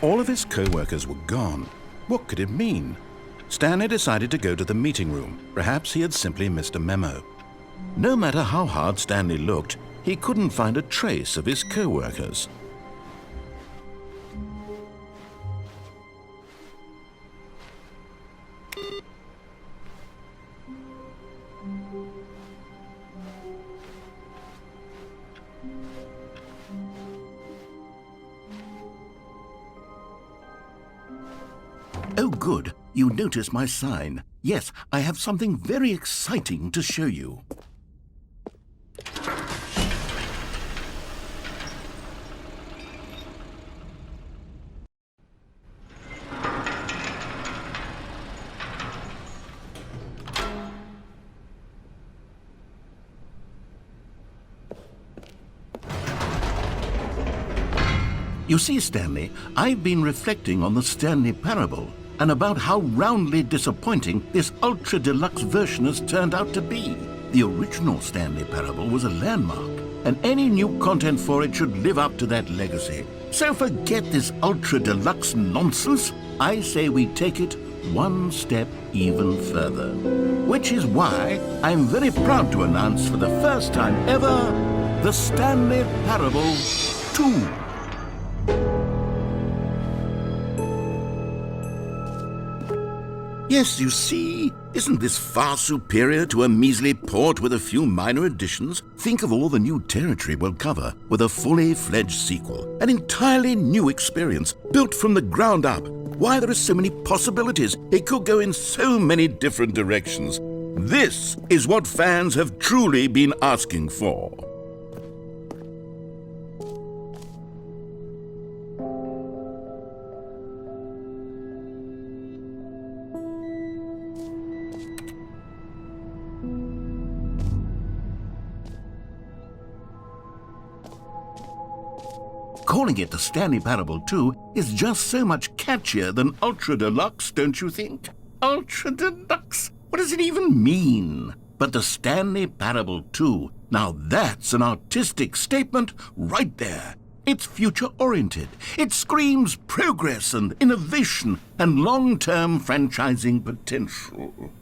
All of his co-workers were gone. What could it mean? Stanley decided to go to the meeting room. Perhaps he had simply missed a memo. No matter how hard Stanley looked, he couldn't find a trace of his co-workers. Oh, good. You noticed my sign. Yes, I have something very exciting to show you. You see, Stanley, I've been reflecting on the Stanley Parable and about how roundly disappointing this ultra-deluxe version has turned out to be. The original Stanley Parable was a landmark, and any new content for it should live up to that legacy. So forget this ultra-deluxe nonsense. I say we take it one step even further. Which is why I'm very proud to announce for the first time ever, the Stanley Parable 2. Yes, you see, isn't this far superior to a measly port with a few minor additions? Think of all the new territory we'll cover with a fully fledged sequel, an entirely new experience, built from the ground up. Why, there are so many possibilities. It could go in so many different directions. This is what fans have truly been asking for. Calling it the Stanley Parable 2 is just so much catchier than Ultra Deluxe, don't you think? Ultra Deluxe? What does it even mean? But the Stanley Parable 2, now that's an artistic statement right there. It's future-oriented. It screams progress and innovation and long-term franchising potential.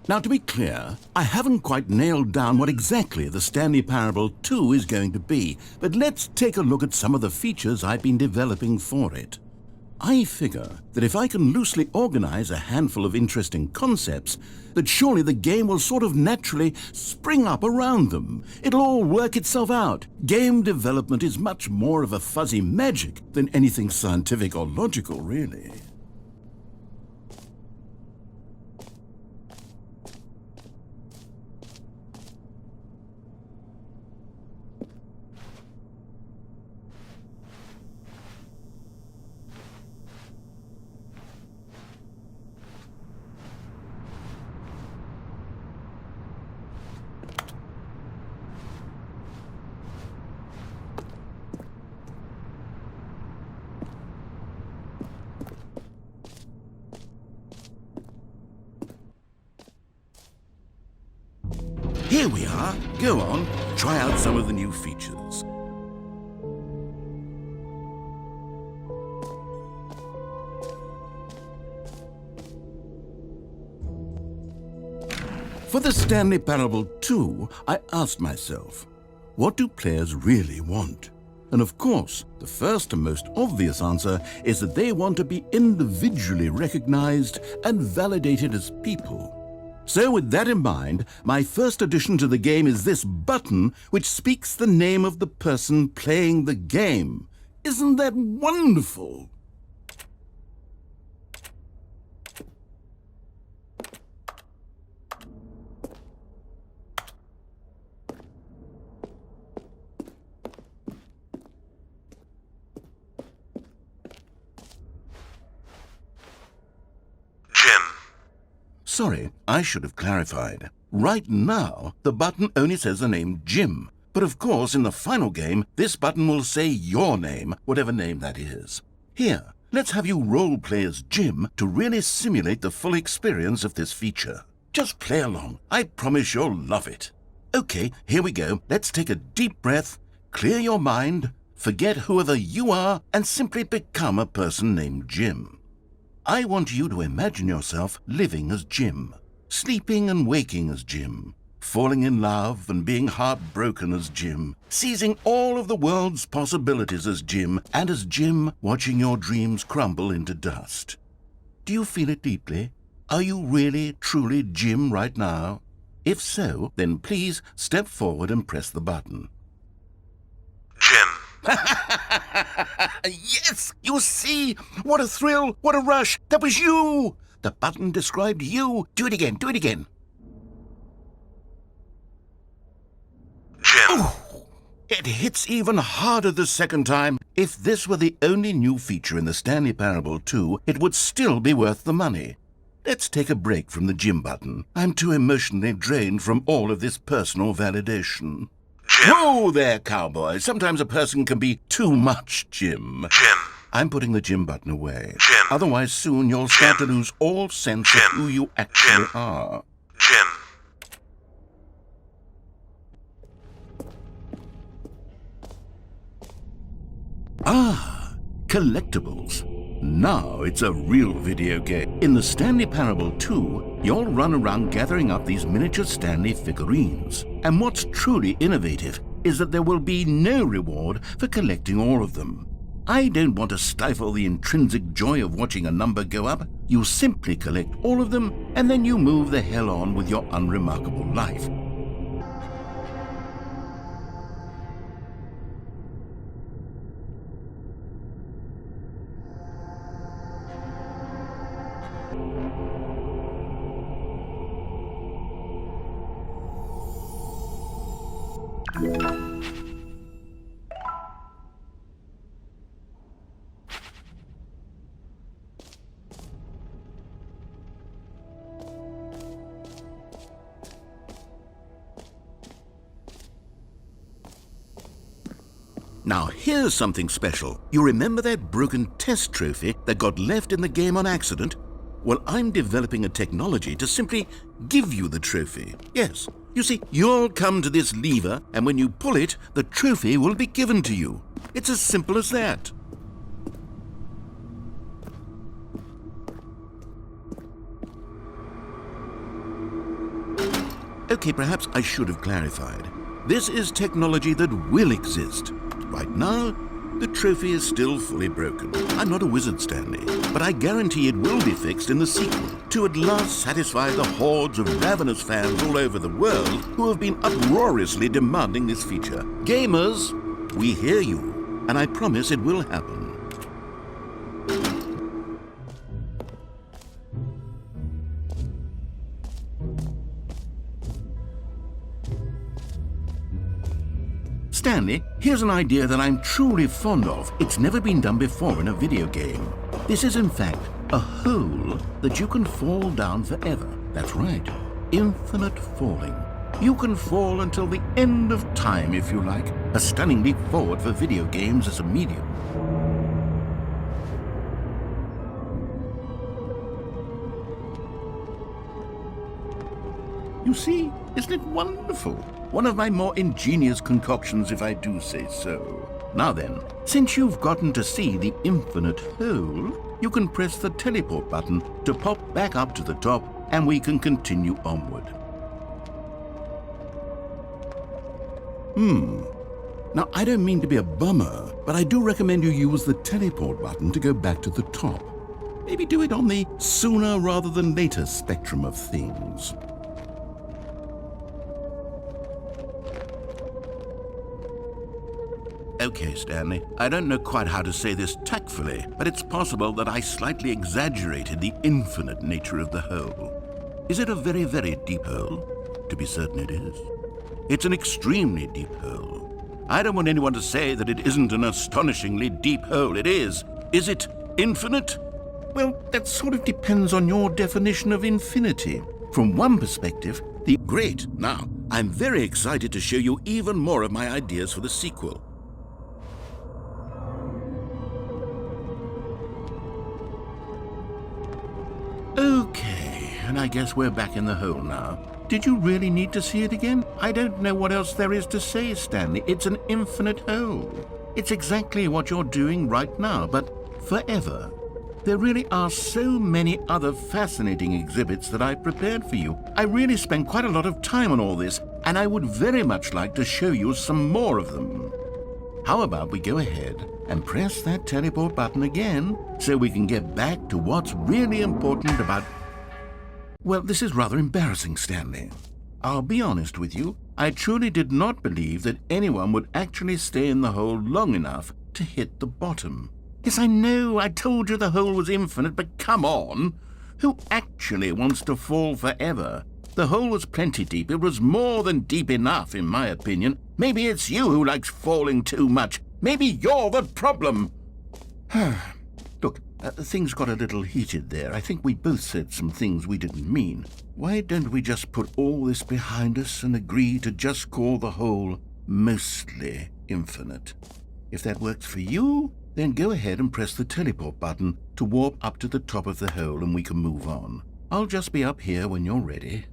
Now, to be clear, I haven't quite nailed down what exactly the Stanley Parable 2 is going to be, but let's take a look at some of the features I've been developing for it. I figure that if I can loosely organize a handful of interesting concepts, that surely the game will sort of naturally spring up around them. It'll all work itself out. Game development is much more of a fuzzy magic than anything scientific or logical, really. Here we are. Go on, try out some of the new features. For the Stanley Parable 2, I asked myself, what do players really want? And of course, the first and most obvious answer is that they want to be individually recognized and validated as people. So with that in mind, my first addition to the game is this button which speaks the name of the person playing the game. Isn't that wonderful? Sorry, I should have clarified. Right now, the button only says the name Jim. But of course, in the final game, this button will say your name, whatever name that is. Here, let's have you role-play as Jim to really simulate the full experience of this feature. Just play along. I promise you'll love it. Okay, here we go. Let's take a deep breath, clear your mind, forget whoever you are, and simply become a person named Jim. I want you to imagine yourself living as Jim, sleeping and waking as Jim, falling in love and being heartbroken as Jim, seizing all of the world's possibilities as Jim, and as Jim watching your dreams crumble into dust. Do you feel it deeply? Are you really, truly Jim right now? If so, then please step forward and press the button. Jim. Yes! You see? What a thrill! What a rush! That was you! The button described you. Do it again. Do it again. Jim. Oh, it hits even harder the second time. If this were the only new feature in the Stanley Parable 2, it would still be worth the money. Let's take a break from the Jim button. I'm too emotionally drained from all of this personal validation. Jim. Whoa there, cowboy. Sometimes a person can be too much, Jim. Jim. I'm putting the Jim button away. Jim. Otherwise, soon you'll start to lose all sense of who you actually are. Jim. Ah, collectibles. Now it's a real video game. In the Stanley Parable 2, you'll run around gathering up these miniature Stanley figurines. And what's truly innovative is that there will be no reward for collecting all of them. I don't want to stifle the intrinsic joy of watching a number go up. You simply collect all of them, and then you move the hell on with your unremarkable life. Now here's something special. You remember that broken test trophy that got left in the game on accident? Well, I'm developing a technology to simply give you the trophy. Yes, you see, you'll come to this lever, and when you pull it, the trophy will be given to you. It's as simple as that. Okay, perhaps I should have clarified. This is technology that will exist. Right now, the trophy is still fully broken. I'm not a wizard, Stanley, but I guarantee it will be fixed in the sequel to at last satisfy the hordes of ravenous fans all over the world who have been uproariously demanding this feature. Gamers, we hear you, and I promise it will happen. Stanley, here's an idea that I'm truly fond of. It's never been done before in a video game. This is, in fact, a hole that you can fall down forever. That's right, infinite falling. You can fall until the end of time, if you like. A stunning leap forward for video games as a medium. You see, isn't it wonderful? One of my more ingenious concoctions, if I do say so. Now then, since you've gotten to see the infinite hole, you can press the teleport button to pop back up to the top, and we can continue onward. Now, I don't mean to be a bummer, but I do recommend you use the teleport button to go back to the top. Maybe do it on the sooner rather than later spectrum of things. Okay, Stanley, I don't know quite how to say this tactfully, but it's possible that I slightly exaggerated the infinite nature of the hole. Is it a very, very deep hole? To be certain it is. It's an extremely deep hole. I don't want anyone to say that it isn't an astonishingly deep hole. It is. Is it infinite? Well, that sort of depends on your definition of infinity. From one perspective, the great. Now, I'm very excited to show you even more of my ideas for the sequel. Okay, and I guess we're back in the hole now. Did you really need to see it again? I don't know what else there is to say, Stanley. It's an infinite hole. It's exactly what you're doing right now, but forever. There really are so many other fascinating exhibits that I prepared for you. I really spent quite a lot of time on all this, and I would very much like to show you some more of them. How about we go ahead and press that teleport button again so we can get back to what's really important about... Well, this is rather embarrassing, Stanley. I'll be honest with you, I truly did not believe that anyone would actually stay in the hole long enough to hit the bottom. Yes, I know, I told you the hole was infinite, but come on! Who actually wants to fall forever? The hole was plenty deep. It was more than deep enough, in my opinion. Maybe it's you who likes falling too much. Maybe you're the problem. Look, things got a little heated there. I think we both said some things we didn't mean. Why don't we just put all this behind us and agree to just call the hole mostly infinite? If that works for you, then go ahead and press the teleport button to warp up to the top of the hole and we can move on. I'll just be up here when you're ready.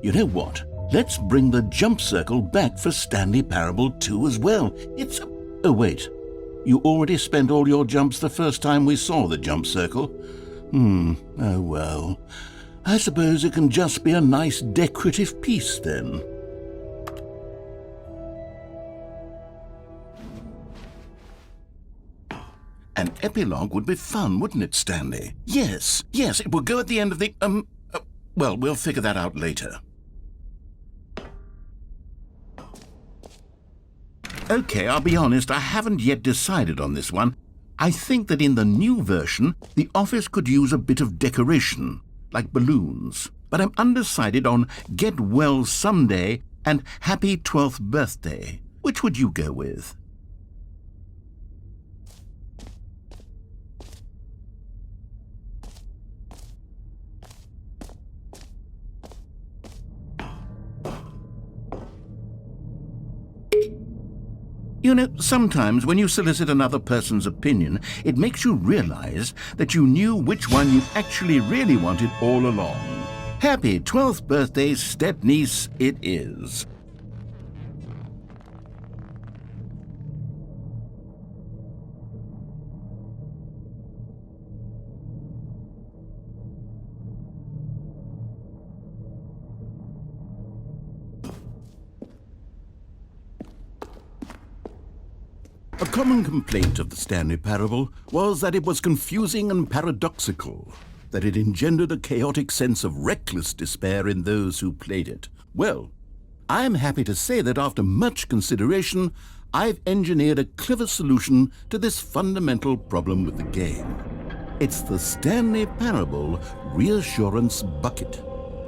You know what? Let's bring the jump circle back for Stanley Parable 2 as well. It's... Oh, wait. You already spent all your jumps the first time we saw the jump circle? Oh well. I suppose it can just be a nice decorative piece then. An epilogue would be fun, wouldn't it, Stanley? Yes, it will go at the end of the... well, we'll figure that out later. Okay, I'll be honest, I haven't yet decided on this one. I think that in the new version, the office could use a bit of decoration, like balloons. But I'm undecided on Get Well Someday and Happy 12th Birthday. Which would you go with? You know, sometimes when you solicit another person's opinion, it makes you realize that you knew which one you actually really wanted all along. Happy 12th birthday, step-niece, it is. A common complaint of the Stanley Parable was that it was confusing and paradoxical, that it engendered a chaotic sense of reckless despair in those who played it. Well, I am happy to say that after much consideration, I've engineered a clever solution to this fundamental problem with the game. It's the Stanley Parable Reassurance Bucket.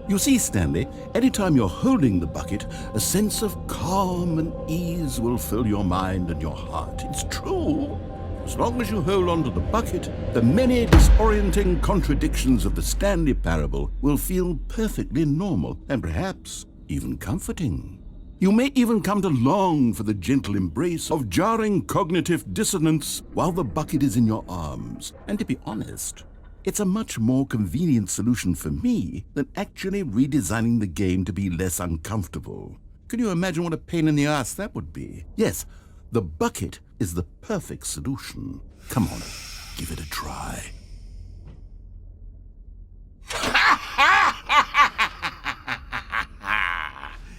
You see, Stanley, anytime you're holding the bucket, a sense of calm and ease will fill your mind and your heart. It's true. As long as you hold on to the bucket, the many disorienting contradictions of the Stanley Parable will feel perfectly normal and perhaps even comforting. You may even come to long for the gentle embrace of jarring cognitive dissonance while the bucket is in your arms. And to be honest, it's a much more convenient solution for me than actually redesigning the game to be less uncomfortable. Can you imagine what a pain in the ass that would be? Yes, the bucket is the perfect solution. Come on, give it a try.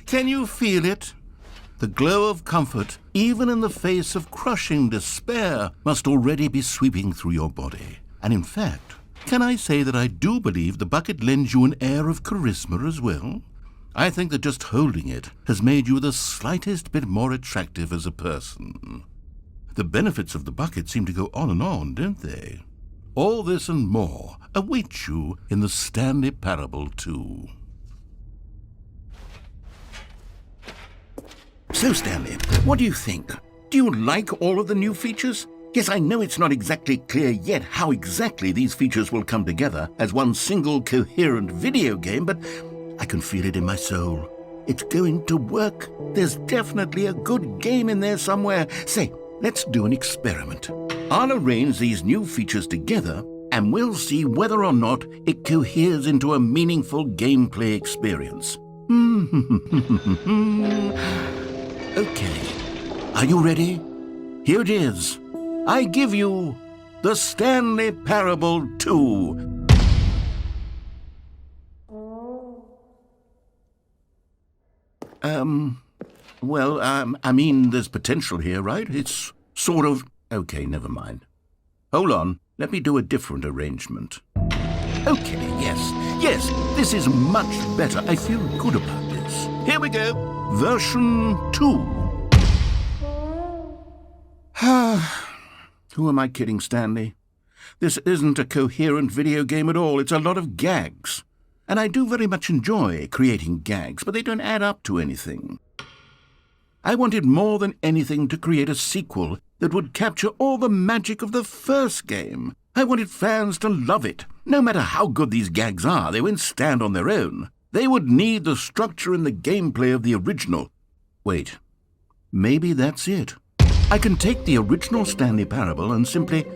Can you feel it? The glow of comfort, even in the face of crushing despair, must already be sweeping through your body. And in fact, can I say that I do believe the bucket lends you an air of charisma as well? I think that just holding it has made you the slightest bit more attractive as a person. The benefits of the bucket seem to go on, don't they? All this and more await you in the Stanley Parable 2. So, Stanley, what do you think? Do you like all of the new features? Yes, I know it's not exactly clear yet how exactly these features will come together as one single coherent video game, but I can feel it in my soul. It's going to work. There's definitely a good game in there somewhere. Say, let's do an experiment. I'll arrange these new features together, and we'll see whether or not it coheres into a meaningful gameplay experience. Okay, are you ready? Here it is. I give you the Stanley Parable 2. I mean, there's potential here, right? It's sort of... Okay, never mind. Hold on, let me do a different arrangement. Okay, yes, this is much better. I feel good about this. Here we go. Version 2. Who am I kidding, Stanley? This isn't a coherent video game at all. It's a lot of gags. And I do very much enjoy creating gags, but they don't add up to anything. I wanted more than anything to create a sequel that would capture all the magic of the first game. I wanted fans to love it. No matter how good these gags are, they won't stand on their own. They would need the structure and the gameplay of the original. Wait, maybe that's it. I can take the original Stanley Parable and simply,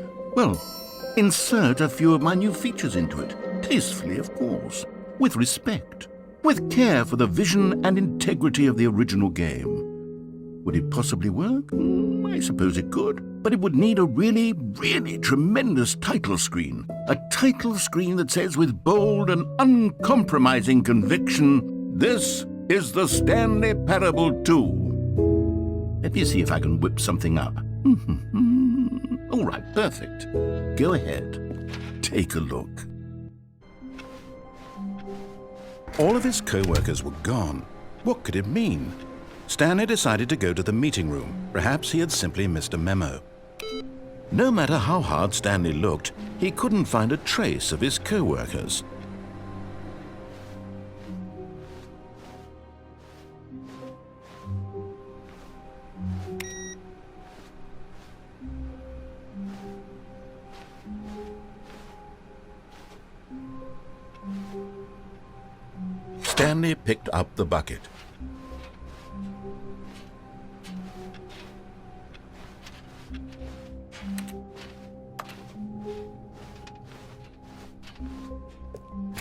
insert a few of my new features into it. Tastefully, of course. With respect. With care for the vision and integrity of the original game. Would it possibly work? I suppose it could. But it would need a really, really tremendous title screen. A title screen that says with bold and uncompromising conviction, "This is the Stanley Parable 2. Let me see if I can whip something up. All right, perfect. Go ahead. Take a look. All of his co-workers were gone. What could it mean? Stanley decided to go to the meeting room. Perhaps he had simply missed a memo. No matter how hard Stanley looked, he couldn't find a trace of his co-workers. Stanley picked up the bucket.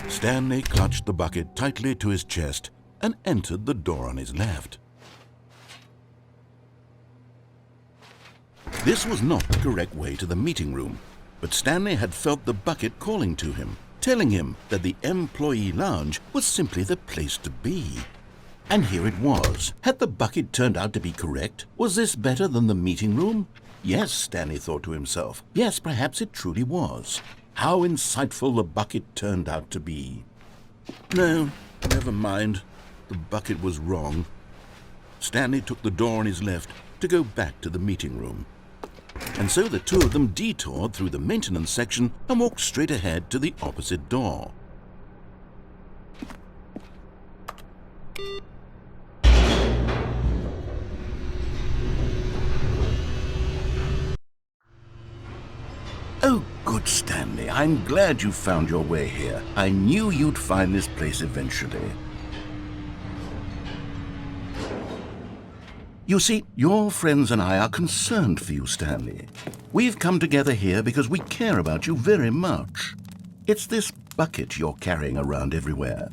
Stanley clutched the bucket tightly to his chest and entered the door on his left. This was not the correct way to the meeting room, but Stanley had felt the bucket calling to him, telling him that the employee lounge was simply the place to be. And here it was. Had the bucket turned out to be correct? Was this better than the meeting room? Yes, Stanley thought to himself. Yes, perhaps it truly was. How insightful the bucket turned out to be. No, never mind. The bucket was wrong. Stanley took the door on his left to go back to the meeting room. And so the two of them detoured through the maintenance section and walked straight ahead to the opposite door. Oh, good, Stanley. I'm glad you found your way here. I knew you'd find this place eventually. You see, your friends and I are concerned for you, Stanley. We've come together here because we care about you very much. It's this bucket you're carrying around everywhere.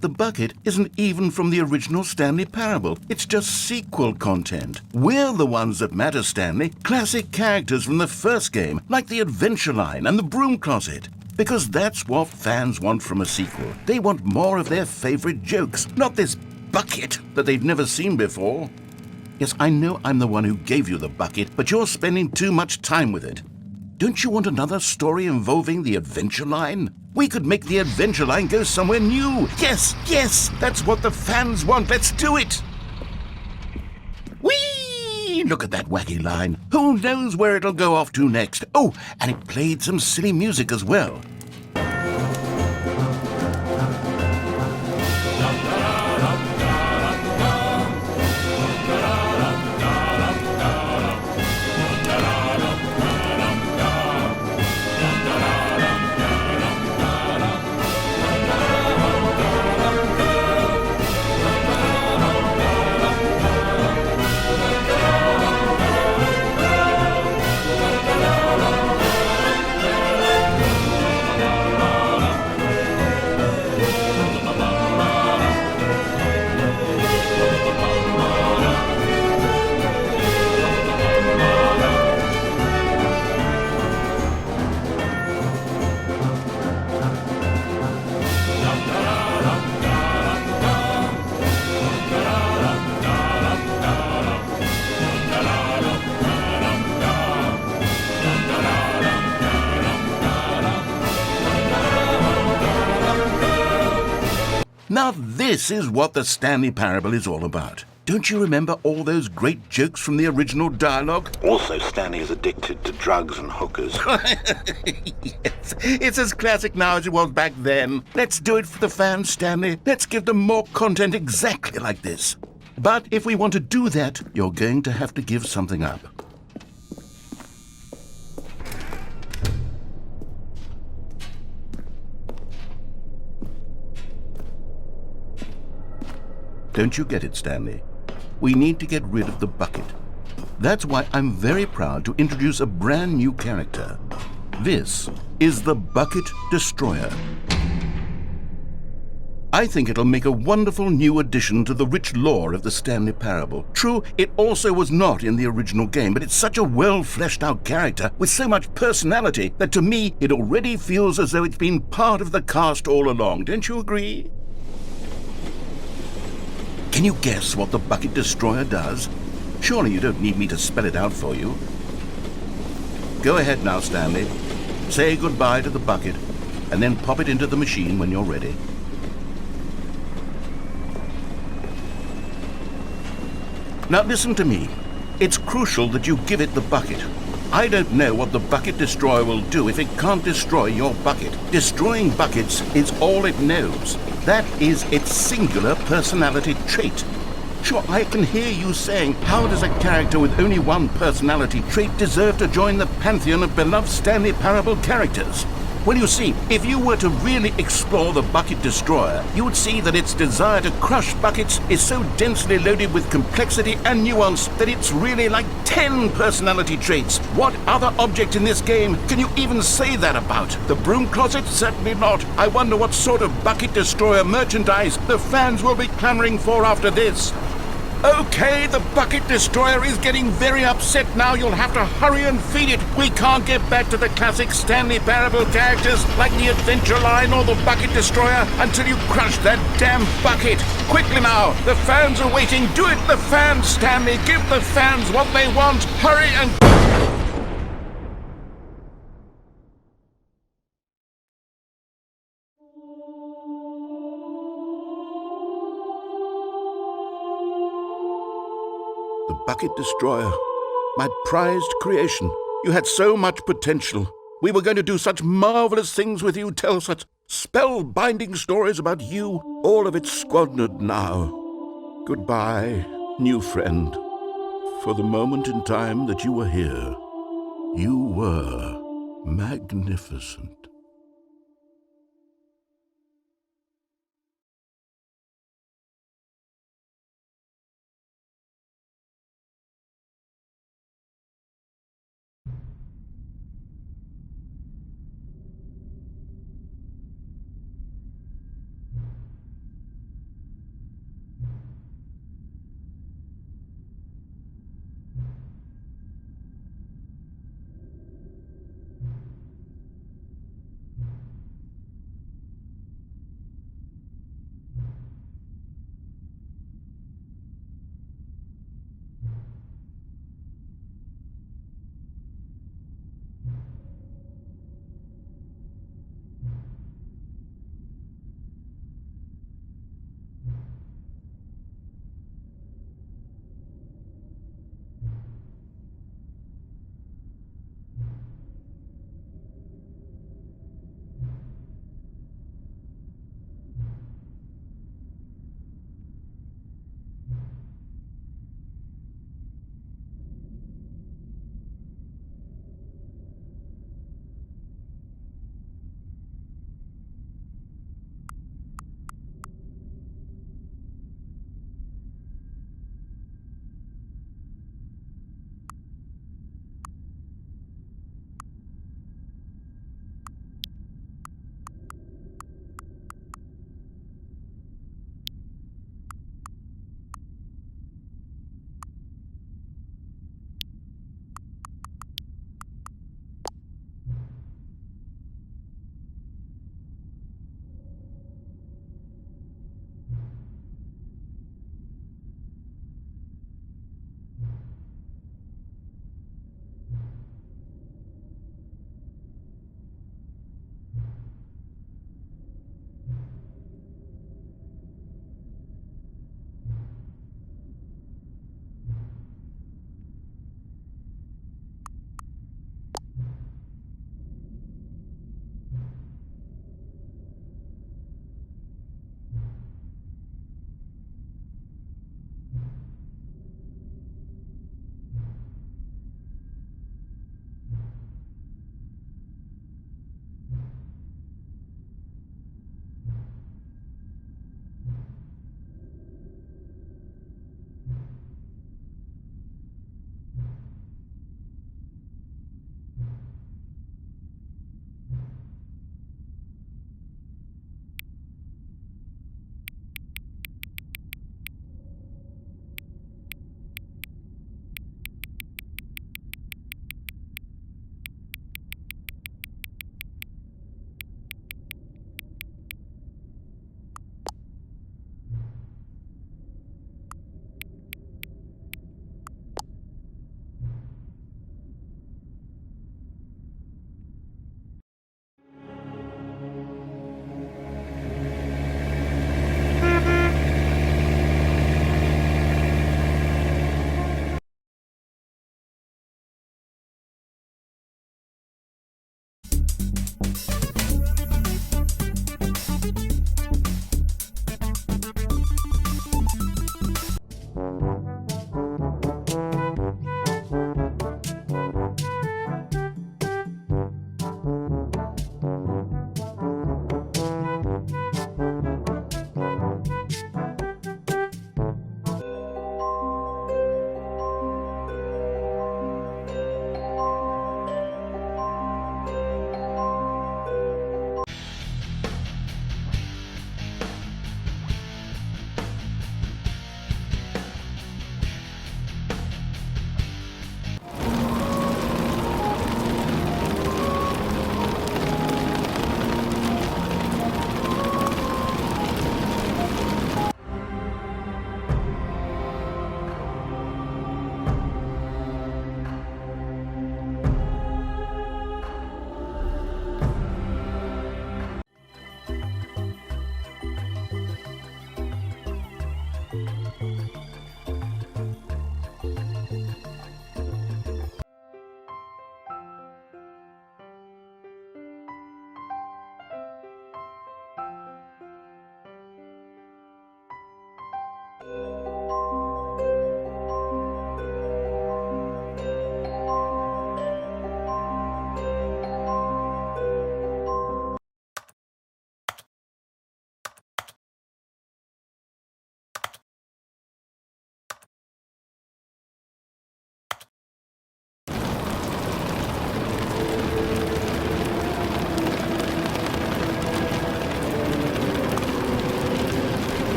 The bucket isn't even from the original Stanley Parable. It's just sequel content. We're the ones that matter, Stanley. Classic characters from the first game, like the Adventure Line and the Broom Closet. Because that's what fans want from a sequel. They want more of their favorite jokes, not this bucket that they've never seen before. Yes, I know I'm the one who gave you the bucket, but you're spending too much time with it. Don't you want another story involving the adventure line? We could make the adventure line go somewhere new. Yes, yes, that's what the fans want. Let's do it. Whee! Look at that wacky line. Who knows where it'll go off to next? Oh, and it played some silly music as well. Now this is what the Stanley Parable is all about. Don't you remember all those great jokes from the original dialogue? Also, Stanley is addicted to drugs and hookers. Yes, it's as classic now as it was back then. Let's do it for the fans, Stanley. Let's give them more content exactly like this. But if we want to do that, you're going to have to give something up. Don't you get it, Stanley? We need to get rid of the bucket. That's why I'm very proud to introduce a brand new character. This is the Bucket Destroyer. I think it'll make a wonderful new addition to the rich lore of the Stanley Parable. True, it also was not in the original game, but it's such a well-fleshed-out character with so much personality that to me it already feels as though it's been part of the cast all along. Don't you agree? Can you guess what the Bucket Destroyer does? Surely you don't need me to spell it out for you. Go ahead now, Stanley. Say goodbye to the bucket, and then pop it into the machine when you're ready. Now listen to me. It's crucial that you give it the bucket. I don't know what the Bucket Destroyer will do if it can't destroy your bucket. Destroying buckets is all it knows. That is its singular personality trait. Sure, I can hear you saying, how does a character with only one personality trait deserve to join the pantheon of beloved Stanley Parable characters? Well, you see, if you were to really explore the Bucket Destroyer, you would see that its desire to crush buckets is so densely loaded with complexity and nuance that it's really like 10 personality traits. What other object in this game can you even say that about? The broom closet? Certainly not. I wonder what sort of Bucket Destroyer merchandise the fans will be clamoring for after this. Okay, the Bucket Destroyer is getting very upset now. You'll have to hurry and feed it. We can't get back to the classic Stanley Parable characters like the Adventure Line or the Bucket Destroyer until you crush that damn bucket. Quickly now, the fans are waiting. Do it, the fans, Stanley. Give the fans what they want. Hurry and... The Bucket Destroyer, my prized creation. You had so much potential. We were going to do such marvelous things with you, tell such spellbinding stories about you. All of it squandered now. Goodbye, new friend. For the moment in time that you were here, you were magnificent.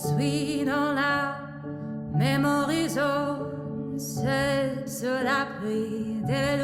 suis dans la mémorisation, c'est sous la pluie des